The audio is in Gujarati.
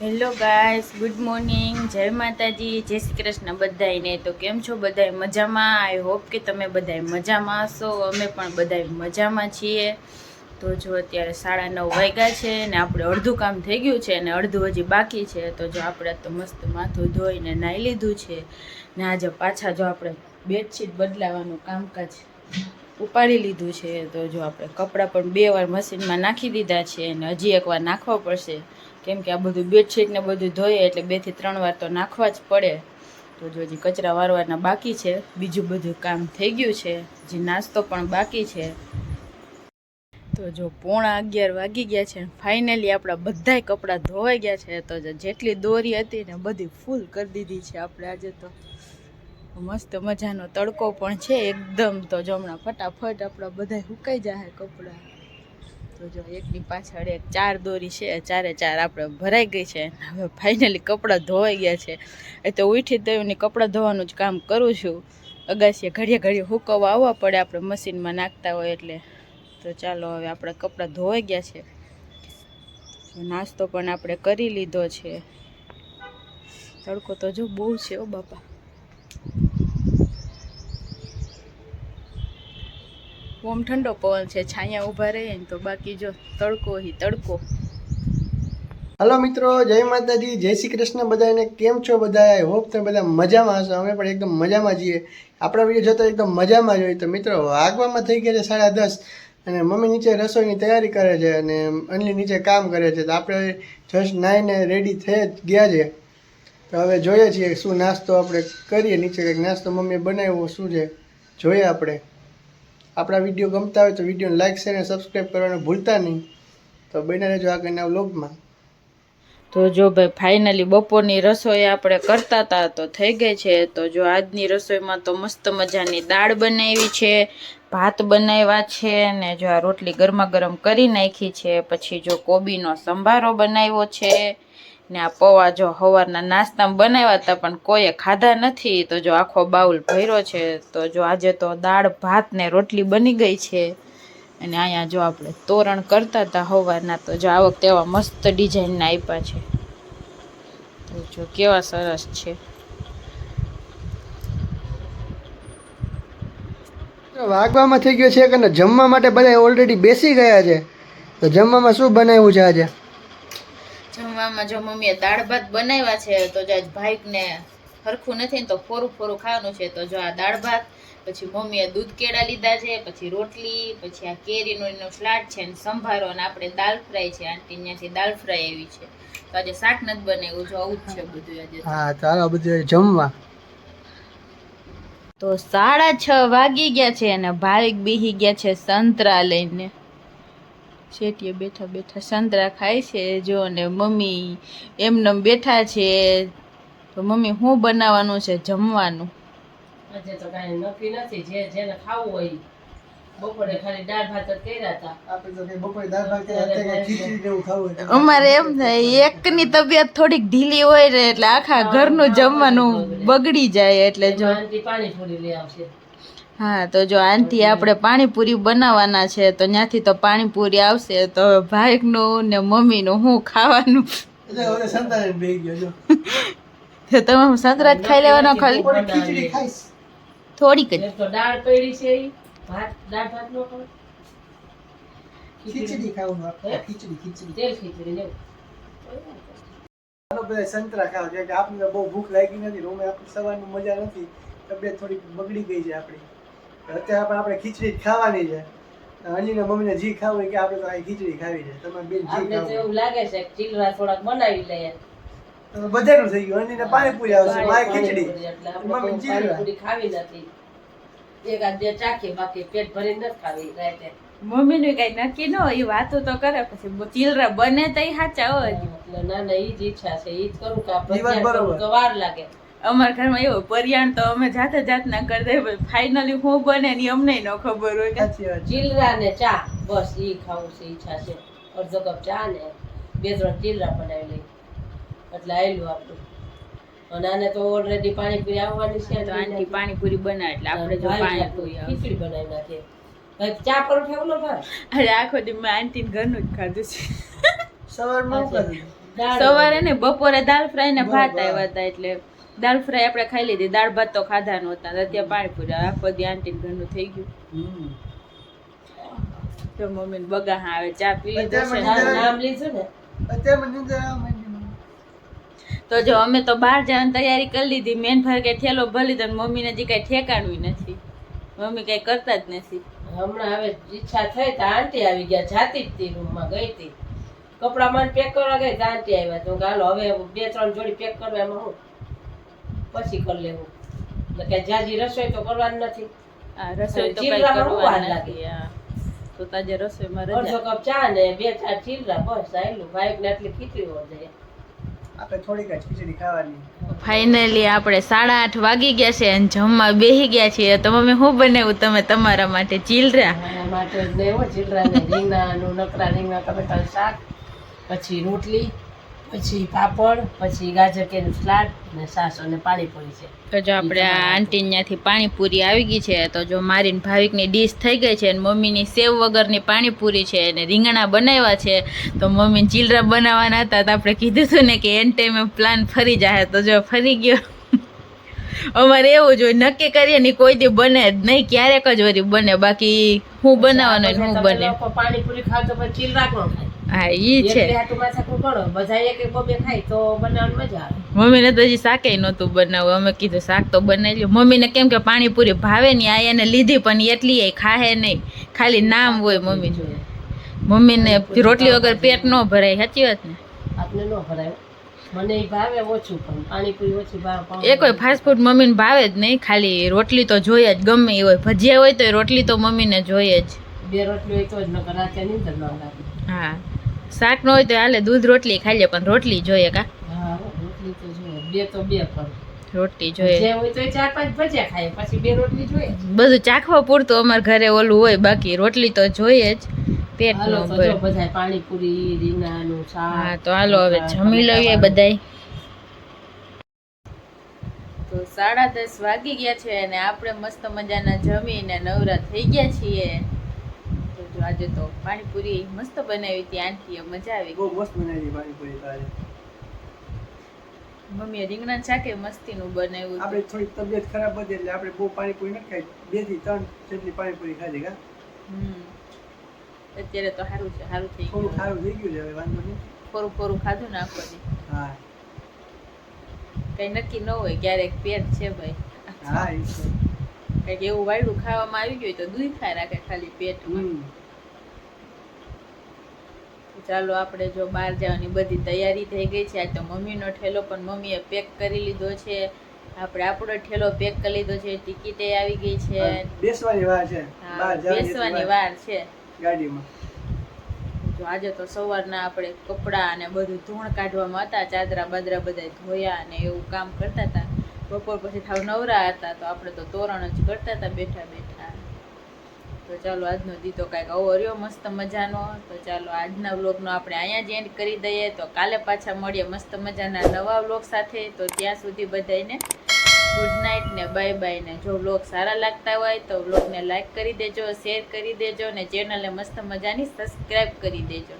હેલો ગાઈસ, ગુડ મોર્નિંગ, જય માતાજી, જય શ્રી કૃષ્ણ બધાને. તો કેમ છો બધાય? મજામાં? આઈ હોપ કે તમે બધાય મજામાં હશો. અમે પણ બધાય મજામાં છીએ. તો જો અત્યારે 9:30 વાગ્યા છે ને આપણે અડધું કામ થઈ ગયું છે અને અડધું હજી બાકી છે. તો જો આપણે તો મસ્ત માથું ધોઈને નાહી લીધું છે ને આજે પાછા જો આપણે બેડશીટ બદલાવાનું કામકાજ ઉપાડી લીધું છે. તો જો આપણે કપડાં પણ 2 વાર મશીનમાં નાખી દીધા છે અને હજી એકવાર નાખવા પડશે, કેમ કે આ બધું બેડશીટ ને બધું ધોઈએ એટલે 2 થી 3 વાર તો નાખવા જ પડે. તો જો હજી કચરા વારવાના બાકી છે, બીજું બધું કામ થઈ ગયું છે, હજી નાસ્તો પણ બાકી છે. તો જો 11:15 વાગી ગયા છે. ફાઇનલી આપણા બધાય કપડાં ધોવાઈ ગયા છે. તો જેટલી દોરી હતી ને બધી ફૂલ કરી દીધી છે આપણે આજે. તો મસ્ત મજાનો તડકો પણ છે એકદમ. તો જો હમણાં ફટાફટ આપણા બધા સુકાઈ જાય કપડાં. તો જો એકની પાછળ એક 4 દોરી છે, 4 આપણે ભરાઈ ગઈ છે. હવે ફાઇનલી કપડાં ધોવાઈ ગયા છે. એ તો ઉઠી તો એની કપડાં ધોવાનું જ કામ કરું છું. અગાસીએ ઘડીએ હુકવવા આવવા પડે, આપણે મશીનમાં નાખતા હોય એટલે. તો ચાલો, હવે આપણે કપડાં ધોવાઈ ગયા છે. નાસ્તો પણ આપણે કરી લીધો છે. તડકો તો જો બહુ છે ઓ બાપા. ઓમ ઠંડો પવન છે, છાયા ઊભા રહીએ ને તો બાકી જો તડકો તડકો. હલો મિત્રો, જય માતાજી, જય શ્રી કૃષ્ણ બધાને. કેમ છો બધા? આઈ હોપ તમે બધા મજામાં હશો. અમે પણ એકદમ મજામાં છીએ. આપણા વિડીયો જોતા એકદમ મજામાં જ હોય. તો મિત્રો, વાગવામાં થઈ ગયા છે 10:30 અને મમ્મી નીચે રસોઈની તૈયારી કરે છે અને અનલી નીચે કામ કરે છે. તો આપણે જસ્ટ નાઈને રેડી થઈ ગયા છે. તો હવે જોઈએ છીએ શું નાસ્તો આપણે કરીએ. નીચે કંઈક નાસ્તો મમ્મીએ બનાવ્યો શું છે જોઈએ આપણે. આપણા વિડીયો ગમતા હોય તો વિડીયોને લાઇક શેર અને સબસ્ક્રાઈબ કરવાનું ભૂલતા નહીં. તો બન્યા રહેજો આગળના વ્લોગમાં. તો જો ભાઈ ફાઇનલી બપોરની રસોઈ આપણે કરતા હતા તો થઈ ગઈ છે. તો જો આજની રસોઈમાં તો મસ્ત મજાની દાળ બનાવી છે, ભાત બનાવ્યા છે ને જો આ રોટલી ગરમા ગરમ કરી નાખી છે. પછી જો કોબીનો સંભારો બનાવ્યો છે ને આ પૌવા જો સવારના નાસ્તામાં બનાવ્યા હતા પણ કોઈએ ખાધા નથી. તો જો આખો બાઉલ ભર્યો છે. તો જો આજે તો દાળ ભાત ને રોટલી બની ગઈ છે. અને અહીંયા જો આપણે તોરણ કરતા હતા સવારના. તો જો આ વખતે એવા મસ્ત ડિઝાઇનના આપ્યા છે. તો જો કેવા સરસ છે. વાગવામાં થઈ ગયો છે અને જમવા માટે બધા ઓલરેડી બેસી ગયા છે. તો જમવામાં શું બનાવ્યું છે આજે? જમવામાં જો મમ્મીએ દાળ ભાત બનાવ્યા છે. તો જો આજ ભાઈને હરખું નથી ને તો ફોરું ખાવાનું છે. તો જો આ દાળ ભાત, પછી મમ્મીએ દૂધ કેળા લીધા છે, પછી રોટલી, પછી આ કેરીનો એનો સ્લાડ છે ને સંભારો, અને આપણે દાલ ફ્રાય છે. આંટી ત્યાંથી દાલ ફ્રાય એવી છે. તો આજે શાક નથી બનાવ્યું. જો આવું જ છે બધું આજે. હા, ચાલો બધું જમવા. તો 6:30 વાગી ગયા છે અને ભાવિક બેસી ગયા છે સંતરા લઈને. શેટીએ બેઠા સંતરા ખાય છે જો. ને મમ્મી એમને બેઠા છે. તો મમ્મી શું બનાવવાનું છે જમવાનું? આજે તો કાંઈ નક્કી નથી. જેને ખાવું હોય. બપોરે ખાલી દાળ ભાત જ કર્યા હતા. આપણે તો બપોરે દાળ ભાત કર્યા, ખીચડી જેવું ખાવું હોય. અમારે એમ થાય, એકની તબિયત થોડીક ઢીલી હોય ને એટલે આખા ઘરનું જમવાનું બગડી જાય. એટલે જો આંટી પાણીપુરી લઈ આવશે. હા, તો જો આંટી આપણે પાણીપુરી બનાવવાના છે. તો ત્યાંથી તો પાણીપુરી આવશે. તો ભાઈનું ને મમ્મીનું શું ખાવાનું? હવે સંતાને બેસી ગયો જો. તો તમે સંતરા જ ખાઈ લેવાનો ખાલી? ખીચડી ખાઈશ થોડીક જ. એક તો દાળ પડી છે, દાળ ભાત નો ખાવ. ખીચડી ખાવાનું આપણે. ખીચડી તેલ ખીચડી ને ચાલો બધા સંતરા ખાવ. કે આપણે બહુ ભૂખ લાગી નથી. રૂમે આપણે સવારની મજા નથી. તબિયત થોડી બગડી ગઈ છે આપણી. અત્યારે આપણે ખીચડી ખાવાની છે. અલીને મમ્મીને જી ખાવું હોય કે આપણે તો આ ખીચડી ખાવી છે. તમે બેન જી આપણે તો ખાવ. એવું લાગે છે કે ચીલરા થોડાક બનાવી લઈએ. બધાનું થઈ ગયું. અલીને પાણીપુરી આવશે, મારે ખીચડી. એટલે આપણે મમ્મી તો ચીલરા. પાણીપુરી ખાવી નથી. એકાદ બે ચાખી, બાકી પેટ ભરીને નથી ખાવી રાતે. મમ્મીનું કઈ નક્કી ન હોય, એ વાતો તો કરે. પછી ચીલરા બને તઈ સાચા હોય. એટલે ના ઈ જ ઈચ્છા છે. ઈ જ કરું કે ઈ વાત બરોબર. તો વાર લાગે. અમારા ઘરમાં એવું પરિયાણ તો અમે જાતના કરી દઈએ. ફાઇનલી શું બને ને અમને ન ખબર હોય. સાચી વાત છે. ચીલરા ને ચા, બસ ઈ ખાવું છે. ઈચ્છા છે અડધો કપ ચા ને 2-3 ચીલરા બનાવી લઈ એટલે આયલું આપણું. અને આને તો ઓલરેડી પાણીપુરી આવવાની છે. તો આંટી પાણીપુરી બનાવે એટલે આપણે જો પાણીપુરી આવે. ખીચડી બનાવી નાખીએ. ભાઈ ચા પરોઠા ઓલો ભાઈ અરે આખો દી મેં આંટીને ઘરનું જ ખાધું છે. સવારમાં શું ખાધું? દાળ સવારે ને બપોરે દાળ ફ્રાય ને ભાત આવ્યા હતા એટલે દાળ ફ્રાય આપણે ખાઈ લીધી, દાળ ભાત તો ખાધા નહોતા, અત્યારે પાણીપુરી આખો દી આંટીને ઘરનું થઈ ગયું. હમ. તો મમ્મી ને બગા હા આવે ચા પી લીધો છે. નામ લીધું ને અત્યારે મને નીંદર આવે માંડી. તો જો અમે તો બહાર જવાની તૈયારી કરી લીધી, મેન ભાઈ કે ઠેલો ભરી લીધો, મમ્મીને હજી કઈ ઠેકાણું નથી, મમ્મી કઈ કરતા જ નથી. હમણાં હવે ઈચ્છા થઈ તો આંટી આવી ગયા, જાતી જ તી રૂમમાં ગઈ હતી, કપડા મને પેક કરવા ગઈ તો આંટી આવ્યા, તો હાલો હવે 2-3 જોડી પેક કરવા, એમાં હું પછી કરી લેવું, એટલે કે જાજી રસોઈ તો કરવાની નથી. આ રસોઈ તો કઈ ચીલરામાં બહુ વાર કરવાની લાગે. નથી. હા. તો તાજે રસોઈમાં અડધો રજા. કપ ચા ને 2-4 ચીલરા, બસ આયલું. ભાઈ ને આટલી ખીચડી હોય આપણે થોડીક જ ખીચડી ખાવાની. ફાઇનલી આપણે 8:30 વાગી ગયા છે અને જમવા બેસી ગયા છીએ. તો મમ્મી શું બનાવ્યું તમે તમારા માટે? ચીલરા. એના માટે ને એવો ચીલરા ને રીંગણાનું, નકરા રીંગણા ટમેટાનું શાક, પછી રોટલી, પછી પાપડ, પછી ગાજર કેરીનું સલાડ ને સાસ અને પાણીપુરી છે. તો જો આપણે આ આંટી ત્યાંથી પાણીપુરી આવી ગઈ છે. તો જો મારી ને ભાવિકની ડીશ થઈ ગઈ છે અને મમ્મીની સેવ વગરની પાણીપુરી છે અને રીંગણા બનાવ્યા છે. તો મમ્મીને ચીલરા બનાવવાના હતા તો આપણે કીધું હતું ને કે એન ટાઈમે પ્લાન ફરી જાય, તો જો ફરી ગયો. અમારે એવું જ હોય, નક્કી કરીએ ને કોઈ દી બને જ નહીં, ક્યારેક જ વળી બને, બાકી હું બનાવવાનું ને હું તમે બને. લોકો પાણીપુરી ખાવ તો પછી ચીલરા કોણ ખાય? હા ઈ છે. એટલે આટલું માથાકૂટ કરો, બધા એક એક બબે ખાય તો બનાવવાની મજા આવે. મમ્મીને તો હજી શાકે નહોતું બનાવવું, અમે કીધું શાક તો બનાવી લ્યો. મમ્મીને કેમ કે પાણીપુરી ભાવે નહીં, આ એને લીધી પણ એટલી એ ખાહે નહીં, ખાલી નામ હોય મમ્મી જોઈએ. મમ્મીને રોટલી વગર પેટ ન ભરાય, સાચી વાત ને? આપણે ન ભરાય, મને ઈ ભાવે ઓછું, પણ પાણીપુરી ઓછી ભાવે. એ કોઈ ફાસ્ટ ફૂડ મમ્મીને ભાવે જ નહીં, ખાલી રોટલી તો જોઈએ જ, ગમે એ હોય, ભજીયા હોય તો રોટલી તો મમ્મીને જોઈએ જ. 2 રોટલી હોય તો જ, નકર રાતે નીંદર ન લાગે. હા, શાક ન હોય તો હાલે, દૂધ રોટલી ખાઈ લે, પણ રોટલી જોઈએ. કા હા, રોટલી તો જોઈએ, 2 તો 2 પણ રોટલી જોઈએ. જે હોય તો 4-5 ભજીયા ખાય, પછી 2 રોટલી જોઈએ જ. બધું ચાખવા પૂરતું અમારે ઘરે ઓલું હોય, બાકી રોટલી તો જોઈએ જ, પેટ હાલો ન તો ભરે. જો બધાય પાણીપુરી, રીંગણાનું શાક. હા તો હાલો હવે જમી લઈએ બધાય. તો 10:30 વાગી ગયા છે અને આપણે મસ્ત મજાના જમીને નવરા થઈ ગયા છીએ. તો જો આજે તો પાણીપુરી મસ્ત બનાવી હતી આંટીએ, મજા આવી બહુ ગઈ. મસ્ત બનાવી પાણીપુરી તો આજે. મમ્મીએ રીંગણા શાકે મસ્તીનું બનાવ્યું આપણે હતું. થોડીક તબિયત ખરાબ હતી એટલે આપણે બહુ પાણીપુરી નથી ખાઈ, 2 થી 3 જેટલી પાણીપુરી ખાધી. કા અત્યારે તો સારું છે, સારું થઈ થોડું ગયું, સારું થઈ ગયું છે, હવે વાંધો નહીં. થોડું થોડું ખાધું ને આખો દી. હા કઈ નક્કી ન હોય, ક્યારેક પેટ છે ભાઈ, હા એ છે. કઈક એવું વાયડું ખાવામાં આવી ગયું તો દુખાય રાખે ખાલી પેટમાં. હમ. ચાલો આપણે જો બહાર જવાની બધી તૈયારી થઈ ગઈ છે. આજ તો મમ્મીનો ઠેલો પણ મમ્મીએ પેક કરી લીધો છે, આપણે આપણો ઠેલો પેક કરી લીધો છે, ટિકિટે આવી ગઈ છે. બેસવાની વાર છે, હા, બહાર જવાની બેસવાની વાર છે. ગાડીમાં. જો આજે તો સવારના આપણે કપડાં અને બધું ધૂણ કાઢવામાં હતા, ચાદરા બાદરા બધા ધોયા અને એવું કામ કરતા હતા. બપોર પછી થાવ નવરા હતા તો આપણે તો તોરણ જ કરતા હતા બેઠા બેઠા. તો ચાલો આજનો દી તો કાંઈક આવો રહ્યો મસ્ત મજાનો. તો ચાલો આજના વ્લોગનો આપણે અહીંયા જ એન્ડ કરી દઈએ. તો કાલે પાછા મળીએ મસ્ત મજાના નવા વ્લોગ સાથે. તો ત્યાં સુધી બધાને ગુડ નાઇટ ને બાય બાય. ને જો વ્લોગ સારા લાગતા હોય તો વ્લોગને લાઈક કરી દેજો, શેર કરી દેજો ને ચેનલને મસ્ત મજાની સબસ્ક્રાઈબ કરી દેજો.